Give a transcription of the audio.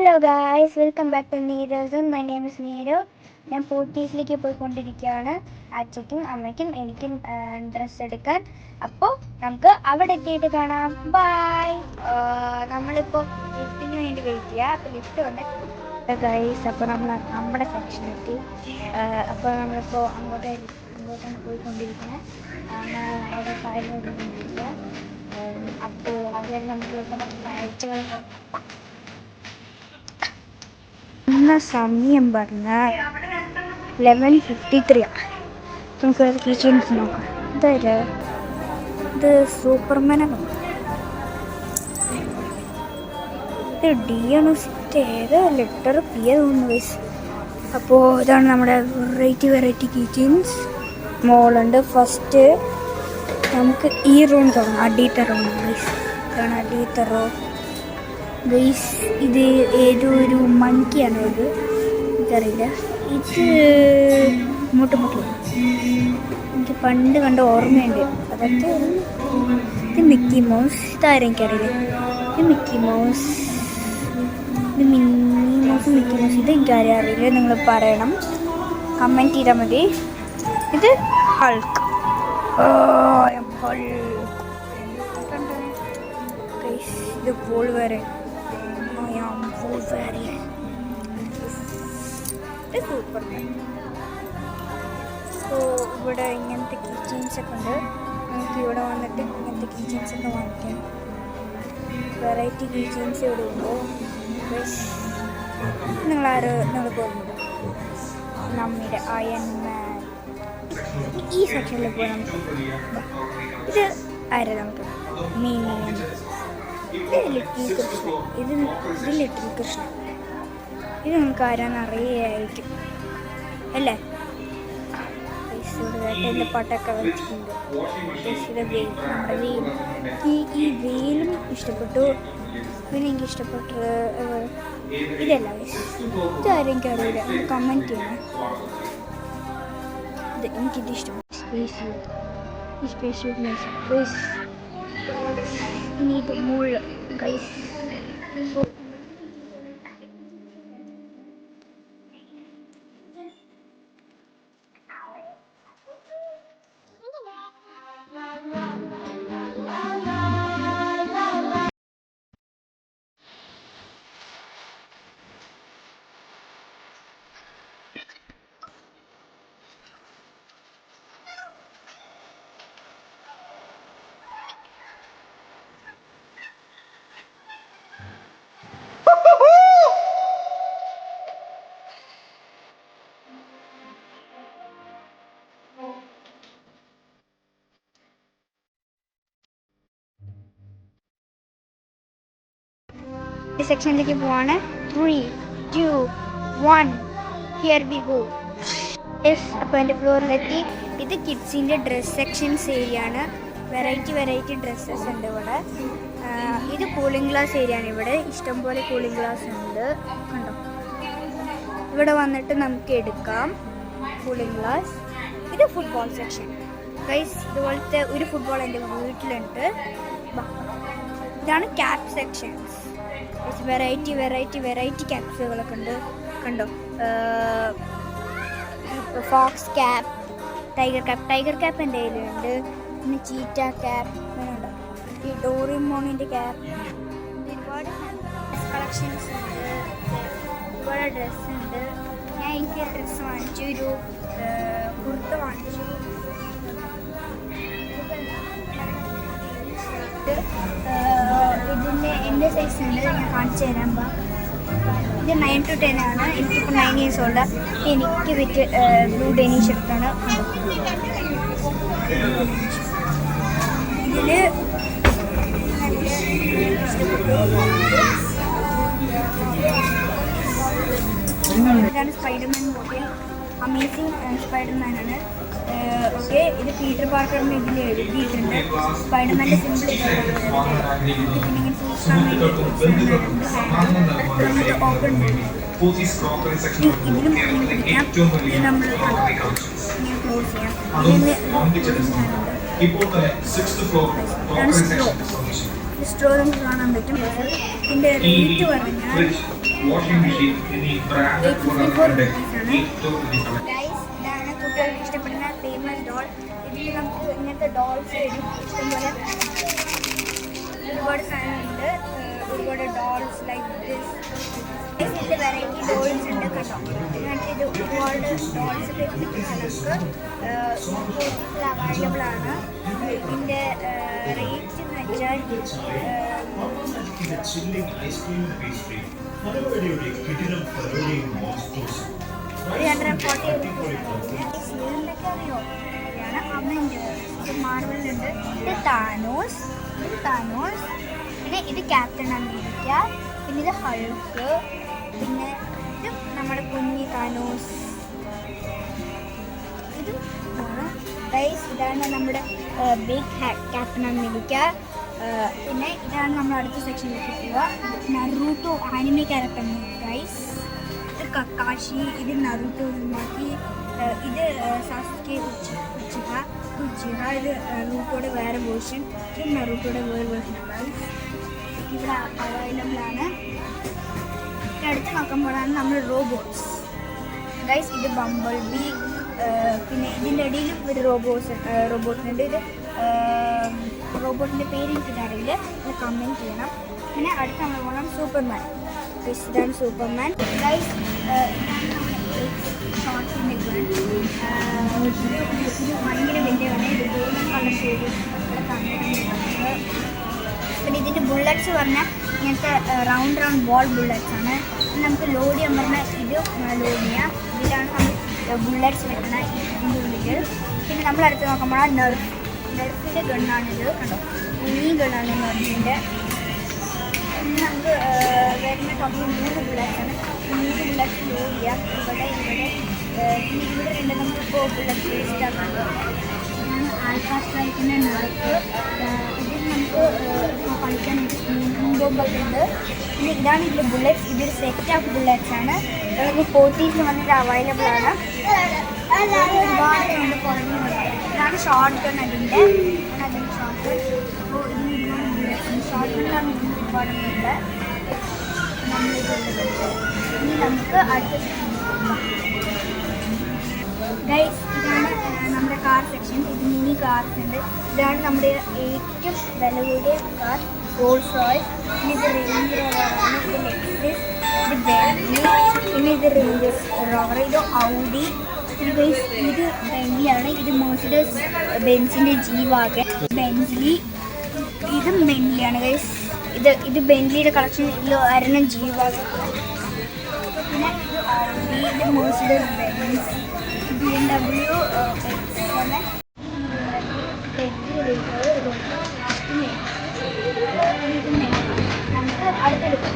Hello guys, welcome back to Neeru's. My name is Neeru. ഞാൻ പോത്തീസിലേക്ക് പോയിക്കൊണ്ടിരിക്കുകയാണ്. അച്ഛയ്ക്കും അമ്മയ്ക്കും എനിക്കും ഡ്രസ്സ് എടുക്കാൻ. അപ്പോൾ നമുക്ക് അവിടെ എത്തിയിട്ട് കാണാം. ബായ്. നമ്മളിപ്പോൾ ലിഫ്റ്റിന് വേണ്ടി വെയിറ്റ് ചെയ്യുക. അപ്പോൾ ലിഫ്റ്റ് വന്നിട്ട് ഗൈസ്, അപ്പോൾ നമ്മൾ നമ്മുടെ സെക്ഷനെത്തി. അപ്പോൾ നമ്മളിപ്പോൾ അങ്ങോട്ടാണ് പോയിക്കൊണ്ടിരിക്കുന്നത്. അവിടെ കാര്യങ്ങളൊന്നുമില്ല. അപ്പോൾ അതുവരെ നമുക്ക് കാഴ്ചകൾ സമയം പറഞ്ഞാൽ 11:53. നമുക്ക് കിച്ചൺസ് നോക്കാം. ഇത് സൂപ്പർമാനാണ്. ഇത് ഡി ആണ്. ഏത് ലെറ്റർ പി തോന്നുന്നു വയസ്സ്. അപ്പോൾ ഇതാണ് നമ്മുടെ വെറൈറ്റി കിച്ചൺസ്. മോളുണ്ട്. ഫസ്റ്റ് നമുക്ക് ഈ റൂം തുടങ്ങാം. അടിയത്തെ റൂം വയസ്സ്. ഇതാണ് അടിയത്തെ റൂം ഗൈസ്. ഇത് ഏതൊരു മങ്കിയാണ്. ഇത് എനിക്കറിയില്ല. ഇത് മുട്ട് എനിക്ക് പണ്ട് കണ്ട ഓർമ്മയുണ്ട്. അതൊക്കെ ഇത് മിക്കി മൗസ്. ഇതാരും എനിക്കറിയില്ല. ഇത് മിക്കി മൗസ്. ഇത് മിനി മൗസ്, മിക്കി മൗസ്. ഇത് എനിക്കാരും അറിയില്ല. നിങ്ങൾ പറയണം, കമൻറ്റ് ചെയ്താൽ മതി. ഇത് ഹൾക്ക്. ഇത് പോൾ വരെ സൂപ്പർ. സോ ഇവിടെ ഇങ്ങനത്തെ കിച്ചൺസ് ഒക്കെ ഉണ്ട്. നമുക്ക് ഇവിടെ വന്നിട്ട് ഇങ്ങനത്തെ കിച്ചൺസ് ഒക്കെ വാങ്ങിക്കാം. വെറൈറ്റി കിച്ചൺസ് ഇവിടെ ഉണ്ട്. നിങ്ങൾ പോകുന്നുണ്ട് നമ്മുടെ അയൺമാൻ. ഈ സെക്ഷനിൽ പോയി നമുക്ക് ഇത് ആരാ നമുക്ക് മീനിയൻ. ഇത് ലിറ്റിൽ കൃഷ്ണ. ഇത് ലിറ്റിൽ കൃഷ്ണ. ഇത് നമുക്ക് ആരാന്ന് അറിയായിരിക്കും അല്ലേ? എൻ്റെ പാട്ടൊക്കെ വെച്ചിട്ടുണ്ട്. നമ്മുടെ വെയിൽ. ഈ വെയിലും ഇഷ്ടപ്പെട്ടു. പിന്നെ എനിക്ക് ഇഷ്ടപ്പെട്ട ഇതല്ല. ഇതാരും എനിക്ക് അറിയില്ല. കമൻറ്റ് ചെയ്യണം. ഇത് എനിക്കിത് ഇഷ്ടപ്പെട്ടു. സ്പേസ് ഇനി ഇത് മുള്ള ഗൈസ്. സെക്ഷനിലേക്ക് പോവാണ്. 3, 2, 1 ഹിയർ വി ഗോ. അപ്പോൾ എൻ്റെ ഫ്ലോറിലെത്തി. ഇത് കിഡ്സിൻ്റെ ഡ്രസ് സെക്ഷൻസ് ഏരിയയാണ്. വെറൈറ്റി ഡ്രസ്സസ് ഉണ്ട് ഇവിടെ. ഇത് കൂളിംഗ് ഗ്ലാസ് ഏരിയയാണ്. ഇവിടെ ഇഷ്ടംപോലെ കൂളിംഗ് ഗ്ലാസ് ഉണ്ട്. കണ്ടോ, ഇവിടെ വന്നിട്ട് നമുക്ക് എടുക്കാം കൂളിംഗ് ഗ്ലാസ്. ഇത് ഫുട്ബോൾ സെക്ഷൻ ഗൈസ്. ഇതുപോലത്തെ ഒരു ഫുട്ബോൾ എൻ്റെ വീട്ടിലുണ്ട്. ഇതാണ് ക്യാപ് സെക്ഷൻസ്. വെറൈറ്റി ക്യാപ്സുകളൊക്കെ ഉണ്ട്. കണ്ടോ, ഫോക്സ് ക്യാപ്പ്, ടൈഗർ ക്യാപ്പ് എൻ്റെ കയ്യിലുണ്ട്. പിന്നെ ചീറ്റ ക്യാപ്പ് ഉണ്ട്. ഈ ഡോറിമോണിൻ്റെ ക്യാപ്പ്. ഒരുപാട് കളക്ഷൻസ് ഉണ്ട്. ഒരുപാട് ഡ്രസ്സുണ്ട്. എനിക്ക് ഡ്രസ്സ് വാങ്ങിച്ചു. ഒരു കുർത്ത വാങ്ങിച്ചു. ഇതിൻ്റെ എൻ്റെ സൈസ് ഉണ്ട്. ഞാൻ കാണിച്ചു തരാൻ. ഇത് 9 to 10 ആണ്. എനിക്കിപ്പോൾ 9 years old. എനിക്ക് വിറ്റ് ബ്ലൂ ഡെനിഷ് എടുത്താണ്. ഇതിൽ ഇതാണ് സ്പൈഡർമാൻ ബോട്ടിൽ. അമേസിങ് സ്പൈഡർമാനാണ്. ഓക്കെ, ഇത് പീറ്റർ പാർക്കറിന് ഇതിൽ എഴുതിയിട്ടുണ്ട്. സ്പൈഡർമാൻ്റെ സിമ്പിൾ ഓപ്പൺ ഇതിലും നമ്മൾ ക്ലോസ് ചെയ്യാം. സ്ട്രോ നമുക്ക് കാണാൻ പറ്റും. ഇതിൻ്റെ റേറ്റ് പറഞ്ഞാൽ വാഷിംഗ് മെഷീൻ എന്നീ ബ്രാൻഡ് ഗുണങ്ങളുണ്ട്. ഇതാണ് കുട്ടികൾക്ക് ഇഷ്ടപ്പെടുന്ന ഫേമസ് ഡോൾ. ഇതിൽ നമുക്ക് ഇങ്ങനത്തെ ഡോൾസ് വരും. ഇഷ്ടംപോലെ ഒരുപാട് സാധനമുണ്ട്. ഒരുപാട് ഡോൾസ് ലൈക്ക് ദിസ്. ഇതിൻ്റെ വെറൈറ്റി ഡോൾസ് ഉണ്ട് കേട്ടോ. എന്നിട്ട് ഇത് ഒരുപാട് ഡോൾസ് നമുക്ക് അവൈലബിൾ ആണ്. ഇതിൻ്റെ റേറ്റ് എന്ന് വെച്ചാൽ 340 എന്തൊക്കെ അറിയോ? ഇത് മാർവലുണ്ട്. ഇത് താനോസ്. പിന്നെ ഇത് ക്യാപ്റ്റൻ അമേരിക്ക. പിന്നെ ഇത് ഹൾക്ക്. പിന്നെ ഇത് നമ്മുടെ കുഞ്ഞി താനോസ്. ഇതാണ് നമ്മുടെ ബിഗ് ക്യാപ്റ്റൻ അമേരിക്ക. പിന്നെ ഇതാണ് നമ്മൾ അടുത്ത സെക്ഷനിലേക്ക് പോവുക. Naruto anime character guys. ഇത് കക്കാഷി. ഇത് നറൂട്ടോ ഉണ്ടാക്കി. ഇത് സാസ്കെ ഉച്ചിഹ. ഇത് നറൂട്ടോയുടെ വേറെ വേർഷൻ. ഇത് നറൂട്ടോയുടെ വേറെ വേർഷൻ ഗൈസ്. ഇവിടെ അവൈലബിൾ ആണ്. അടുത്ത് നോക്കുമ്പോഴാണ് നമ്മൾ റോബോട്ട്സ് ഗൈസ്. ഇത് ബംബിൾ ബി. പിന്നെ ഇതിൻ്റെ ഇടയിലും ഒരു റോബോട്ടിനുണ്ട്. ഇത് റോബോട്ടിൻ്റെ പേര് എനിക്കിതറിയില്ല. ഇത് കമൻറ്റ് ചെയ്യണം. പിന്നെ അടുത്ത് നമ്മൾ പോകണം സൂപ്പർമാൻ ഗൈസ്. ഇതാണ് സൂപ്പർമാൻ ഗൈസ്. ഷോർട്ടിൻ്റെ ഇത് ഭയങ്കര വലിയതാണ്. ഇത് ഗോൾഡൻ കളർ ഷെയ്ഡ് ഇവിടെ തന്നിട്ടുണ്ട്. പിന്നെ ഇതിൻ്റെ ബുള്ളറ്റ്സ് പറഞ്ഞാൽ ഇങ്ങനത്തെ റൗണ്ട് ബോൾ ബുള്ളറ്റ്സ് ആണ്. നമുക്ക് ലോഡ് ചെയ്യാൻ പറഞ്ഞാൽ ഇത് ലോഡ് ചെയ്യാം. ഇതിലാണ് നമ്മൾ ബുള്ളറ്റ്സ് വെക്കണ ഇതിൻ്റെ ഉള്ളിൽ. പിന്നെ നമ്മൾ അടുത്ത് നോക്കുമ്പോൾ നെർഫിൻ്റെ ഗണ്ണാണിത് കണ്ടോ. ഈ ഗണ്ണാണ് നെർഫിൻ്റെ. പിന്നെ നമുക്ക് വരുന്ന ടോപ്പിൽ 3 ബുള്ളറ്റ്സാണ്. 3 ബുള്ളറ്റ്സ് ലോഡ് ചെയ്യാം. ഇവിടെ പിന്നെ ഇവിടെ നമുക്കിപ്പോൾ ബുള്ളറ്റ്സ് വേസ്റ്റ് ആക്കുന്നത്. ആൽഫാ സ്ട്രൈക്കിൻ്റെ നെർഫ്. ഇതിൽ നമുക്ക് കളിക്കാനായിട്ട് ബോംബൊക്കെ ഉണ്ട്. പിന്നെ ഇതാണ് ഇതിൻ്റെ ബുള്ളറ്റ്സ്. ഇതൊരു സെറ്റ് ഓഫ് ബുള്ളറ്റ്സ് ആണ്. നമുക്ക് 40 വന്നിട്ട് അവൈലബിൾ ആണ്. ഒരുപാട് കൊണ്ട് കുറഞ്ഞുണ്ട്. ഇതാണ് ഷോർട്ട് ഗൺ. അതിൻ്റെ ഷോർട്ട് ഗൺ. അപ്പോൾ ഇതിന് ഒരുപാട് ബുള്ളറ്റ്സ്. ഷോർട്ട് ഗണ്ണാണ് ഒരുപാടുണ്ട്. ഇനി നമുക്ക് അടുത്ത ഗൈസ്. ഇതാണ് നമ്മുടെ കാർ സെക്ഷൻ. ഇത് മിനി കാർസ് ഉണ്ട്. ഇതാണ് നമ്മുടെ ഏറ്റവും വില കൂടിയ കാർ റോൾസ് റോയ്സ്. പിന്നെ ഇത് റേഞ്ച് റോവറാണ്. ഇത് ലെക്സസ്. ഇത് ബെൻലി. പിന്നെ ഇത് റേഞ്ച് റോവർ. ഇത് ഔഡി. ഗൈസ് ഇത് ബെൻലിയാണ്. ഇത് മെർസിഡസ് ബെൻസിൻ്റെ G-Wagon. ബെൻലി. ഇതും ബെൻലിയാണ് ഗൈസ്. ഇത് ബെൻലിയുടെ കളക്ഷൻ. ഇതിൽ ഒരെണ്ണം G-Wagon. പിന്നെ ഇത് ഔഡി. ഇത് മെർസിഡസ് ബെൻസ്. BMW X7. നമുക്ക് അടുത്തെടുക്കാം.